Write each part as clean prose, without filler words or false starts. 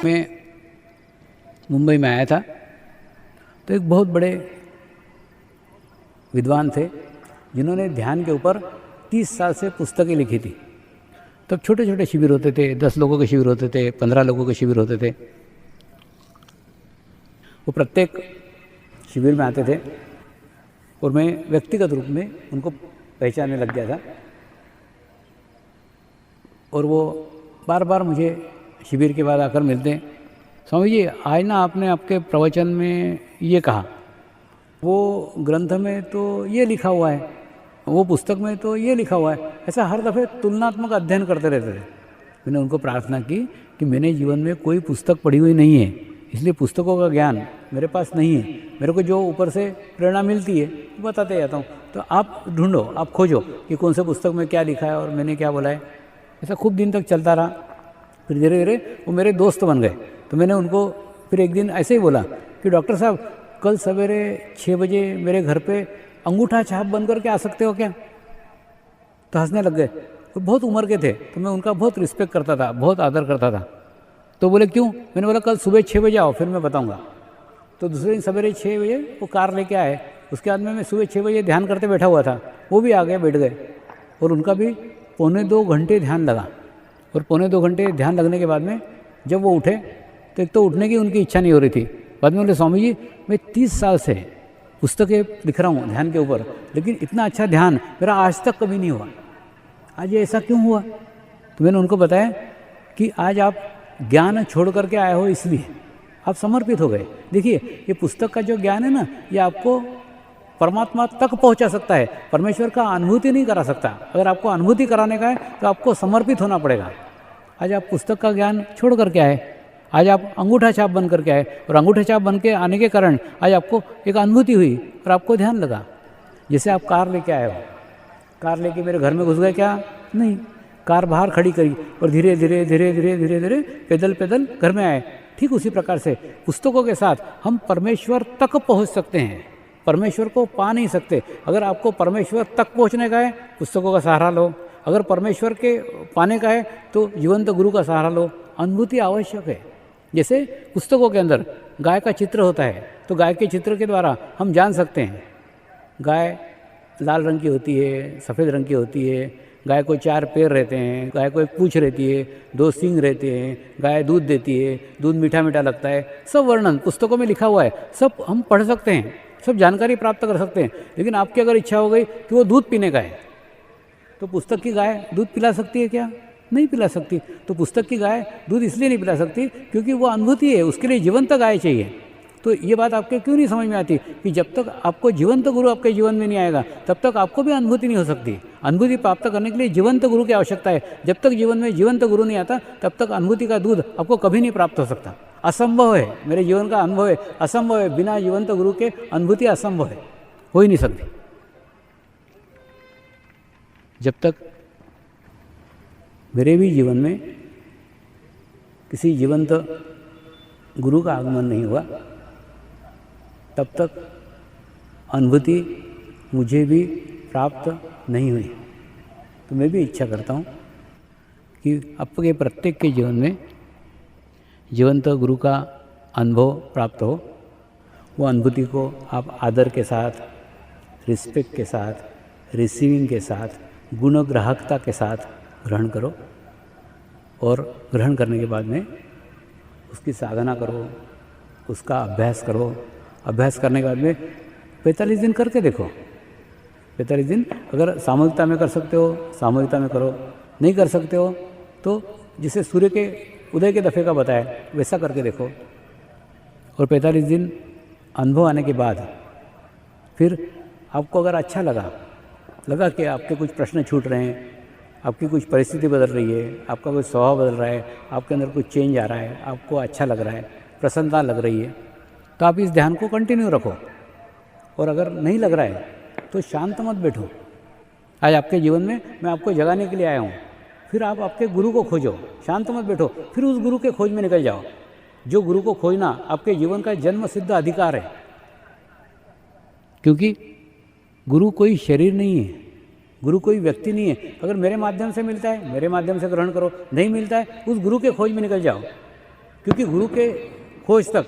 मैं मुंबई में आया था तो एक बहुत बड़े विद्वान थे जिन्होंने ध्यान के ऊपर 30 साल से पुस्तकें लिखी थी। तब छोटे छोटे शिविर होते थे, 10 लोगों के शिविर होते थे, 15 लोगों के शिविर होते थे। वो प्रत्येक शिविर में आते थे और मैं व्यक्तिगत रूप में उनको पहचानने लग गया था। और वो बार बार मुझे शिविर के बाद आकर मिलते हैं, स्वामी जी आज ना आपने आपके प्रवचन में ये कहा, वो ग्रंथ में तो ये लिखा हुआ है, वो पुस्तक में तो ये लिखा हुआ है। ऐसा हर दफ़े तुलनात्मक अध्ययन करते रहते थे। मैंने उनको प्रार्थना की कि मैंने जीवन में कोई पुस्तक पढ़ी हुई नहीं है, इसलिए पुस्तकों का ज्ञान मेरे पास नहीं है। मेरे को जो ऊपर से प्रेरणा मिलती है वो बताते जाता हूँ। तो आप ढूंढो, आप खोजो कि कौन से पुस्तक में क्या लिखा है और मैंने क्या बोला है। ऐसा खूब दिन तक चलता रहा। फिर धीरे धीरे वो मेरे दोस्त बन गए। तो मैंने उनको फिर एक दिन ऐसे ही बोला कि डॉक्टर साहब कल सवेरे 6 बजे मेरे घर पे अंगूठा छाप बन करके आ सकते हो क्या? तो हंसने लग गए। वो बहुत उम्र के थे तो मैं उनका बहुत रिस्पेक्ट करता था, बहुत आदर करता था। तो बोले क्यों? मैंने बोला कल सुबह 6 बजे आओ, फिर मैं बताऊंगा। तो दूसरे दिन सवेरे 6 बजे वो कार लेके आए। उसके बाद में मैं सुबह 6 बजे ध्यान करते बैठा हुआ था, वो भी आ गए, बैठ गए। और उनका भी 1.25 घंटे ध्यान लगा। और 1.25 घंटे ध्यान लगने के बाद में जब वो उठे तो एक तो उठने की उनकी इच्छा नहीं हो रही थी। बाद में बोले स्वामी जी मैं 30 साल से पुस्तकें लिख रहा हूँ ध्यान के ऊपर, लेकिन इतना अच्छा ध्यान मेरा आज तक कभी नहीं हुआ। आज ये ऐसा क्यों हुआ? तो मैंने उनको बताया कि आज आप ज्ञान छोड़ करके आए हो, इसलिए आप समर्पित हो गए। देखिए ये पुस्तक का जो ज्ञान है ना, ये आपको परमात्मा तक पहुंचा सकता है, परमेश्वर का अनुभूति नहीं करा सकता। अगर आपको अनुभूति कराने का है तो आपको समर्पित होना पड़ेगा। आज आप पुस्तक का ज्ञान छोड़ करके आए, आज आप अंगूठा छाप बन करके आए, और अंगूठा छाप बन के आने के कारण आज आपको एक अनुभूति हुई और आपको ध्यान लगा। जैसे आप कार लेके आए हो, कार लेके मेरे घर में घुस गए क्या? नहीं, कार बाहर खड़ी करी और धीरे धीरे धीरे धीरे धीरे धीरे पैदल पैदल घर में आए। ठीक उसी प्रकार से पुस्तकों के साथ हम परमेश्वर तक पहुंच सकते हैं, परमेश्वर को पा नहीं सकते। अगर आपको परमेश्वर तक पहुंचने का है पुस्तकों का सहारा लो, अगर परमेश्वर के पाने का है तो जीवंत गुरु का सहारा लो। अनुभूति आवश्यक है। जैसे पुस्तकों के अंदर गाय का चित्र होता है, तो गाय के चित्र के द्वारा हम जान सकते हैं गाय लाल रंग की होती है, सफ़ेद रंग की होती है, गाय को 4 पैर रहते हैं, गाय को एक पूँछ रहती है, 2 सींग रहते हैं, गाय दूध देती है, दूध मीठा मीठा लगता है। सब वर्णन पुस्तकों में लिखा हुआ है, सब हम पढ़ सकते हैं, सब जानकारी प्राप्त कर सकते हैं। लेकिन आपकी अगर इच्छा हो गई कि वो दूध पीने का है, तो पुस्तक की गाय दूध पिला सकती है क्या? नहीं पिला सकती। तो पुस्तक की गाय दूध इसलिए नहीं पिला सकती क्योंकि वो अनुभूति है, उसके लिए जीवंत गाय चाहिए। तो ये बात आपके क्यों नहीं समझ में आती कि जब तक आपको जीवंत गुरु आपके जीवन में नहीं आएगा तब तक आपको भी अनुभूति नहीं हो सकती। अनुभूति प्राप्त करने के लिए जीवंत गुरु की आवश्यकता है। जब तक जीवन में जीवंत गुरु नहीं आता तब तक अनुभूति का दूध आपको कभी नहीं प्राप्त हो सकता। असंभव है, मेरे जीवन का अनुभव है, असंभव है। बिना जीवंत गुरु के अनुभूति असंभव है, हो ही नहीं सकती। जब तक मेरे भी जीवन में किसी जीवंत गुरु का आगमन नहीं हुआ तब तक अनुभूति मुझे भी प्राप्त नहीं हुई। तो मैं भी इच्छा करता हूँ कि आपके प्रत्येक के जीवन में जीवंत गुरु का अनुभव प्राप्त हो। वो अनुभूति को आप आदर के साथ, रिस्पेक्ट के साथ, रिसीविंग के साथ, गुणग्राहकता के साथ ग्रहण करो। और ग्रहण करने के बाद में उसकी साधना करो, उसका अभ्यास करो। अभ्यास करने के बाद में 45 दिन करके देखो। 45 दिन अगर सामूहिकता में कर सकते हो सामूहिकता में करो, नहीं कर सकते हो तो जिसे सूर्य के उदय के दफ़े का बताया वैसा करके देखो। और 45 दिन अनुभव आने के बाद फिर आपको अगर अच्छा लगा कि आपके कुछ प्रश्न छूट रहे हैं, आपकी कुछ परिस्थिति बदल रही है, आपका कुछ स्वभाव बदल रहा है, आपके अंदर कुछ चेंज आ रहा है, आपको अच्छा लग रहा है, प्रसन्नता लग रही है, तो आप इस ध्यान को कंटिन्यू रखो। और अगर नहीं लग रहा है तो शांत मत बैठो। आज आपके जीवन में मैं आपको जगाने के लिए आया हूँ। फिर आप आपके गुरु को खोजो, शांत मत बैठो, फिर उस गुरु के खोज में निकल जाओ। जो गुरु को खोजना आपके जीवन का जन्म सिद्ध अधिकार है, क्योंकि गुरु कोई शरीर नहीं है, गुरु कोई व्यक्ति नहीं है। अगर मेरे माध्यम से मिलता है मेरे माध्यम से ग्रहण करो, नहीं मिलता है उस गुरु के खोज में निकल जाओ। क्योंकि गुरु के खोज तक,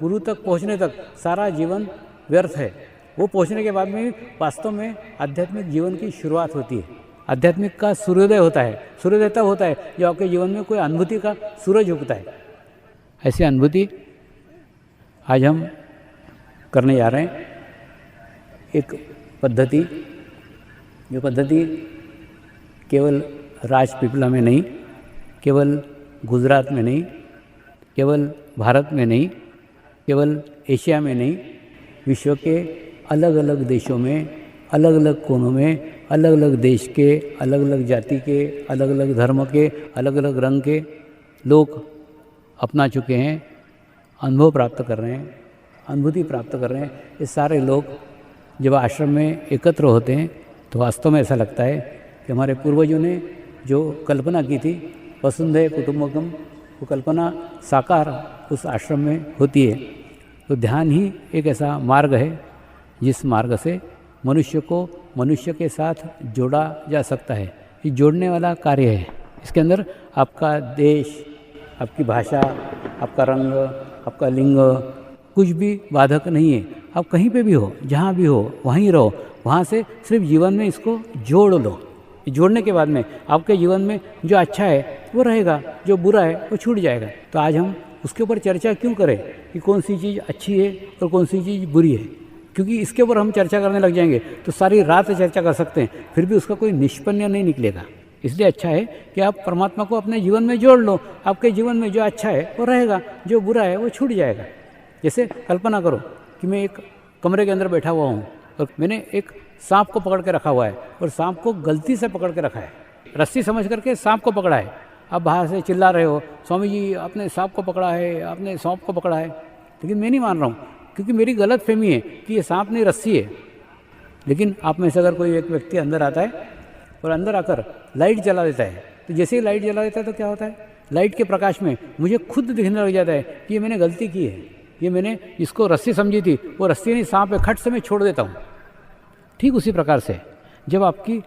गुरु तक पहुंचने तक सारा जीवन व्यर्थ है। वो पहुंचने के बाद में वास्तव में आध्यात्मिक जीवन की शुरुआत होती है। आध्यात्मिक का सूर्योदय होता है। सूर्योदय तब होता है जब आपके जीवन में कोई अनुभूति का सूरज उगता है। ऐसी अनुभूति आज हम करने जा रहे हैं। एक पद्धति, जो पद्धति केवल राजपीपला में नहीं, केवल गुजरात में नहीं, केवल भारत में नहीं, केवल एशिया में नहीं, विश्व के अलग अलग देशों में, अलग अलग कोनों में, अलग अलग देश के, अलग अलग जाति के, अलग अलग धर्म के, अलग अलग रंग के लोग अपना चुके हैं, अनुभव प्राप्त कर रहे हैं, अनुभूति प्राप्त कर रहे हैं। ये सारे लोग जब आश्रम में एकत्र होते हैं तो वास्तव में ऐसा लगता है कि हमारे पूर्वजों ने जो कल्पना की थी वसुंधैव कुटुंबकम, वो कल्पना साकार उस आश्रम में होती है। तो ध्यान ही एक ऐसा मार्ग है जिस मार्ग से मनुष्य को मनुष्य के साथ जोड़ा जा सकता है। ये जोड़ने वाला कार्य है। इसके अंदर आपका देश, आपकी भाषा, आपका रंग, आपका लिंग कुछ भी बाधक नहीं है। आप कहीं पे भी हो, जहाँ भी हो, वहीं रहो। वहाँ से सिर्फ जीवन में इसको जोड़ लो। जोड़ने के बाद में आपके जीवन में जो अच्छा है वो रहेगा, जो बुरा है वो छूट जाएगा। तो आज हम उसके ऊपर चर्चा क्यों करें कि कौन सी चीज़ अच्छी है और कौन सी चीज़ बुरी है। क्योंकि इसके ऊपर हम चर्चा करने लग जाएंगे तो सारी रात चर्चा कर सकते हैं, फिर भी उसका कोई निष्पन्न नहीं निकलेगा। इसलिए अच्छा है कि आप परमात्मा को अपने जीवन में जोड़ लो। आपके जीवन में जो अच्छा है वो रहेगा, जो बुरा है वो छूट जाएगा। जैसे कल्पना करो कि मैं एक कमरे के अंदर बैठा हुआ हूँ और मैंने एक सांप को पकड़ के रखा हुआ है और सांप को गलती से पकड़ के रखा है, रस्सी समझ करके सांप को पकड़ा है। आप बाहर से चिल्ला रहे हो, स्वामी जी आपने सांप को पकड़ा है, आपने सांप को पकड़ा है। लेकिन मैं नहीं मान रहा हूँ, क्योंकि मेरी गलत फहमी है कि ये सांप नहीं रस्सी है। लेकिन आप में से अगर कोई एक व्यक्ति अंदर आता है और अंदर आकर लाइट जला देता है, तो जैसे ही लाइट जला देता है तो क्या होता है, लाइट के प्रकाश में मुझे खुद दिखने लग जाता है कि ये मैंने गलती की है, ये मैंने इसको रस्सी समझी थी, वो रस्सी नहीं सांप है, खट से मैं छोड़ देता हूँ। ठीक उसी प्रकार से जब आपकी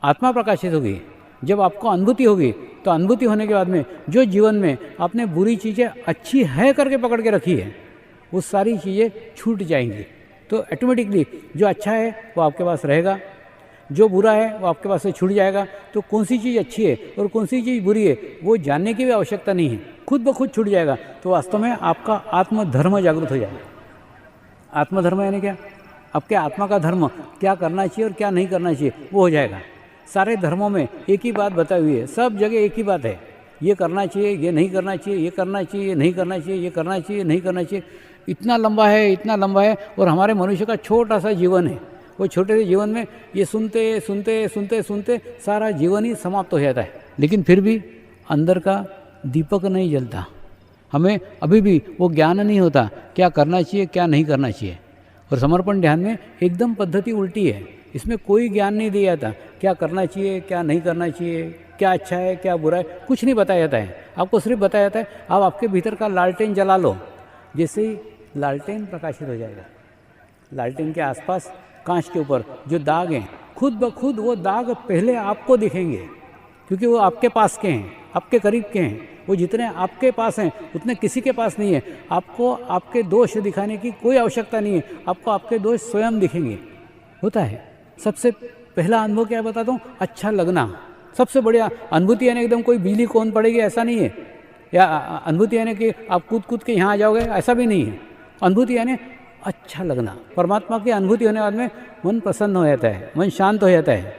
आत्मा प्रकाशित होगी, जब आपको अनुभूति होगी, तो अनुभूति होने के बाद में जो जीवन में आपने बुरी चीज़ें अच्छी है करके पकड़ के रखी है, वो सारी चीज़ें छूट जाएंगी। तो ऑटोमेटिकली जो अच्छा है वो आपके पास रहेगा, जो बुरा है वो आपके पास से छूट जाएगा। तो कौन सी चीज़ अच्छी है और कौन सी चीज़ बुरी है वो जानने की भी आवश्यकता नहीं है, खुद ब खुद छूट जाएगा। तो वास्तव में आपका आत्मधर्म जागृत हो जाएगा। आत्मधर्म यानी क्या? आपके आत्मा का धर्म क्या करना चाहिए और क्या नहीं करना चाहिए वो हो जाएगा। सारे धर्मों में एक ही बात बताई हुई है, सब जगह एक ही बात है, ये करना चाहिए, ये नहीं करना चाहिए, ये करना चाहिए, ये नहीं करना चाहिए, ये करना चाहिए, नहीं करना चाहिए। इतना लंबा है, इतना लंबा है। और हमारे मनुष्य का छोटा सा जीवन है, वो छोटे से जीवन में ये सुनते सुनते सुनते सुनते सारा जीवन ही समाप्त हो जाता है। लेकिन फिर भी अंदर का दीपक नहीं जलता, हमें अभी भी वो ज्ञान नहीं होता क्या करना चाहिए, क्या नहीं करना चाहिए। और समर्पण ध्यान में एकदम पद्धति उल्टी है, इसमें कोई ज्ञान नहीं दिया जाता, क्या करना चाहिए, क्या नहीं करना चाहिए, क्या अच्छा है, क्या बुरा है, कुछ नहीं बताया जाता है। आपको सिर्फ बताया जाता है आप आपके भीतर का लालटेन जला लो। जैसे ही लालटेन प्रकाशित हो जाएगा, लालटेन के आसपास कांच के ऊपर जो दाग हैं, खुद ब खुद वो दाग पहले आपको दिखेंगे, क्योंकि वो आपके पास के हैं, आपके करीब के हैं। वो जितने आपके पास हैं उतने किसी के पास नहीं है। आपको आपके दोष दिखाने की कोई आवश्यकता नहीं है, आपको आपके दोष स्वयं दिखेंगे। होता है सबसे पहला अनुभव क्या बताता हूँ, अच्छा लगना। सबसे बढ़िया अनुभूति यानी एकदम कोई बिजली कौन पड़ेगी ऐसा नहीं है, या अनुभूति यानी कि आप कूद कूद के यहाँ आ जाओगे ऐसा भी नहीं है। अनुभूति यानी अच्छा लगना। परमात्मा की अनुभूति होने के बाद में मन प्रसन्न हो जाता है, मन शांत हो जाता है।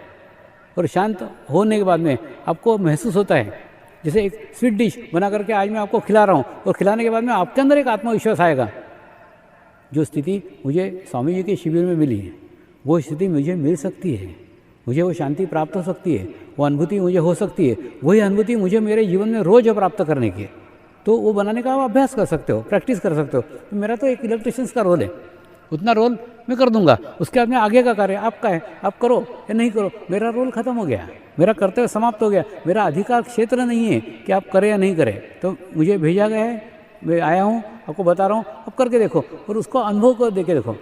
और शांत होने के बाद में आपको महसूस होता है जैसे एक स्वीट डिश बना करके आज मैं आपको खिला रहा हूँ, और खिलाने के बाद में आपके अंदर एक आत्मविश्वास आएगा। जो स्थिति मुझे स्वामी जी के शिविर में मिली है वो स्थिति मुझे मिल सकती है, मुझे वो शांति प्राप्त हो सकती है, वो अनुभूति मुझे हो सकती है। वही अनुभूति मुझे मेरे जीवन में रोज़ प्राप्त करने की है। तो वो बनाने का आप अभ्यास कर सकते हो, प्रैक्टिस कर सकते हो। तो मेरा तो एक इलेक्ट्रिशियंस का रोल है, उतना रोल मैं कर दूंगा। उसके बाद में आगे का कार्य आपका है, आप करो या नहीं करो, मेरा रोल खत्म हो गया, मेरा कर्तव्य समाप्त हो गया। मेरा अधिकार क्षेत्र नहीं है कि आप करें या नहीं करें। तो मुझे भेजा गया है, मैं आया हूँ, आपको बता रहा हूँ, आप करके देखो और उसको अनुभव को देके देखो।